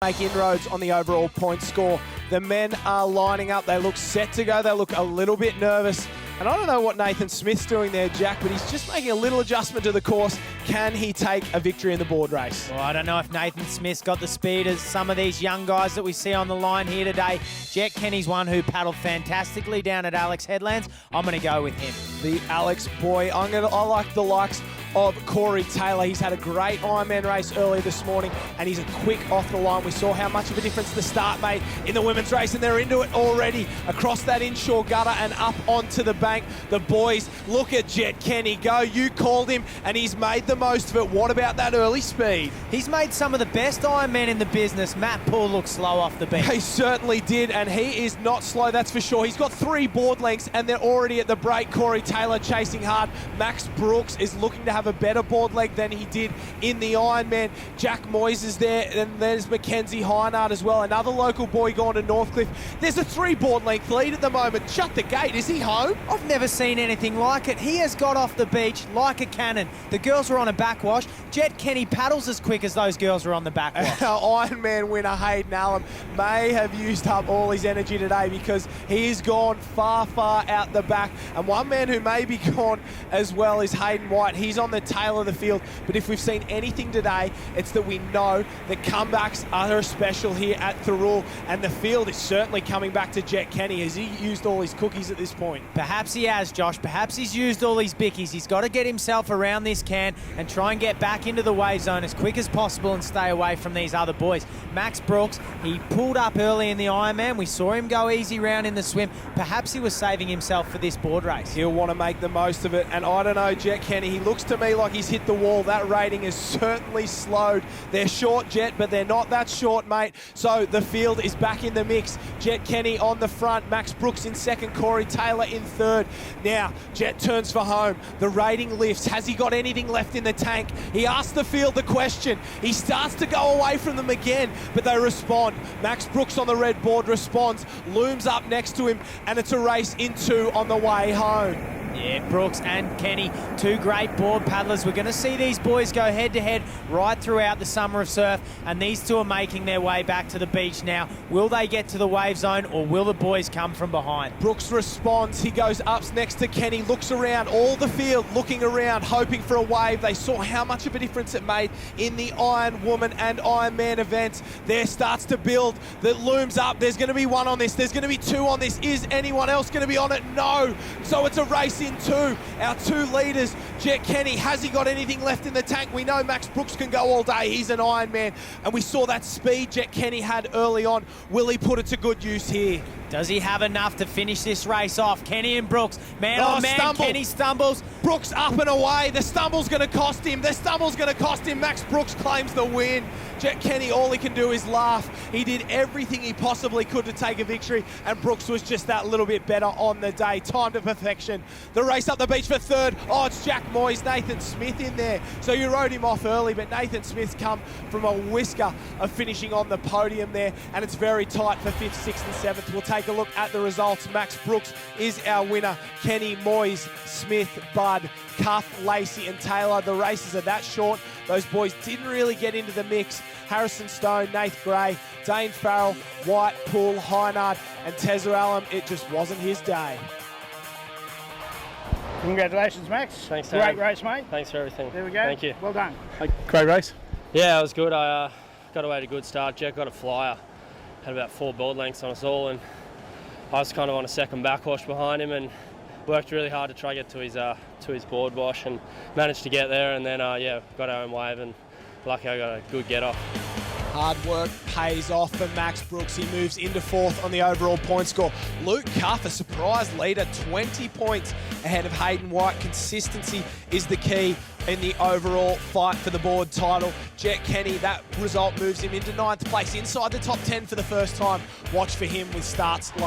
Make inroads on the overall point score. The men are lining up. They look set to go. They look a little bit nervous. And I don't know what Nathan Smith's doing there, Jack, but he's just making a little adjustment to the course. Can he take a victory in the board race? Well, I don't know if Nathan Smith's got the speed as some of these young guys that we see on the line here today. Jet Kenny's one who paddled fantastically down at Alex Headlands. I'm going to go with him. The Alex boy. I like the likes of Corey Taylor. He's had a great Ironman race earlier this morning, and he's a quick off the line. We saw how much of a difference the start made in the women's race, and they're into it already. Across that inshore gutter and up onto the bank. The boys, look at Jet Kenny go. You called him, and he's made the most of it. What about that early speed? He's made some of the best Ironmen in the business. Matt Poole looks slow off the bench. He certainly did, and he is not slow, that's for sure. He's got 3 board lengths, and they're already at the break. Corey Taylor chasing hard. Max Brooks is looking to have a better board leg than he did in the Ironman. Jack Moyes is there, and there's Mackenzie Heinard as well. Another local boy going to Northcliffe. There's a 3 board length lead at the moment. Shut the gate. Is he home? I've never seen anything like it. He has got off the beach like a cannon. The girls were on a backwash. Jet Kenny paddles as quick as those girls were on the backwash. Our Ironman winner Hayden Allen may have used up all his energy today because he's gone far, far out the back. And one man who may be gone as well is Hayden White. He's on the tail of the field. But if we've seen anything today, it's that we know that comebacks are special here at Thirroul. And the field is certainly coming back to Jet Kenny. Has he used all his cookies at this point? Perhaps he has, Josh. Perhaps he's used all his bickies. He's got to get himself around this can and try and get back into the wave zone as quick as possible and stay away from these other boys. Max Brooks, he pulled up early in the Ironman. We saw him go easy round in the swim. Perhaps he was saving himself for this board race. He'll want to make the most of it. And I don't know, Jet Kenny, he looks to me like he's hit the wall. That rating is certainly slowed. They're short, Jet, but they're not that short, mate. So the field is back in the mix. Jet Kenny on the front, Max Brooks in second, Corey Taylor in third. Now, Jet turns for home. The rating lifts. Has he got anything left in the tank? He asks the field the question. He starts to go away from them again, but they respond. Max Brooks on the red board responds, looms up next to him, and it's a race in 2 on the way home. Yeah, Brooks and Kenny, 2 great board paddlers. We're going to see these boys go head-to-head right throughout the summer of surf, and these 2 are making their way back to the beach now. Will they get to the wave zone, or will the boys come from behind? Brooks responds. He goes up next to Kenny, looks around, all the field looking around, hoping for a wave. They saw how much of a difference it made in the Iron Woman and Iron Man events. There starts to build, that looms up. There's going to be 1 on this. There's going to be 2 on this. Is anyone else going to be on it? No. So it's a race in 2. Our 2 leaders, Jet Kenny, has he got anything left in the tank? We know Max Brooks can go all day. He's an Ironman, and we saw that speed Jet Kenny had early on. Will he put it to good use here? Does he have enough to finish this race off? Kenny and Brooks, man on man, stumble. Kenny stumbles. Brooks up and away. The stumble's going to cost him. The stumble's going to cost him. Max Brooks claims the win. Jet Kenny, all he can do is laugh. He did everything he possibly could to take a victory, and Brooks was just that little bit better on the day. Time to perfection. The race up the beach for third. Oh, it's Jack Moyes, Nathan Smith in there. So you wrote him off early, but Nathan Smith's come from a whisker of finishing on the podium there, and it's very tight for 5th, 6th and 7th. We'll take a look at the results. Max Brooks is our winner. Kenny, Moyes, Smith, Budd, Cuff, Lacey and Taylor. The races are that short. Those boys didn't really get into the mix. Harrison Stone, Nath Gray, Dane Farrell, White, Poole, Heinard and Thirroul. It just wasn't his day. Congratulations, Max. Thanks, Great race, mate. Thanks for everything. There we go. Thank you. Well done. Great race. Yeah, it was good. I got away to a good start. Jack got a flyer. Had about 4 board lengths on us all, and I was kind of on a second backwash behind him and worked really hard to try to get to his board wash and managed to get there, and then yeah, got our own wave and lucky I got a good get off. Hard work pays off for Max Brooks. He moves into 4th on the overall point score. Luke Cuff, a surprise leader, 20 points ahead of Hayden White. Consistency is the key in the overall fight for the board title. Jet Kenny, that result moves him into 9th place, inside the top 10 for the first time. Watch for him with starts like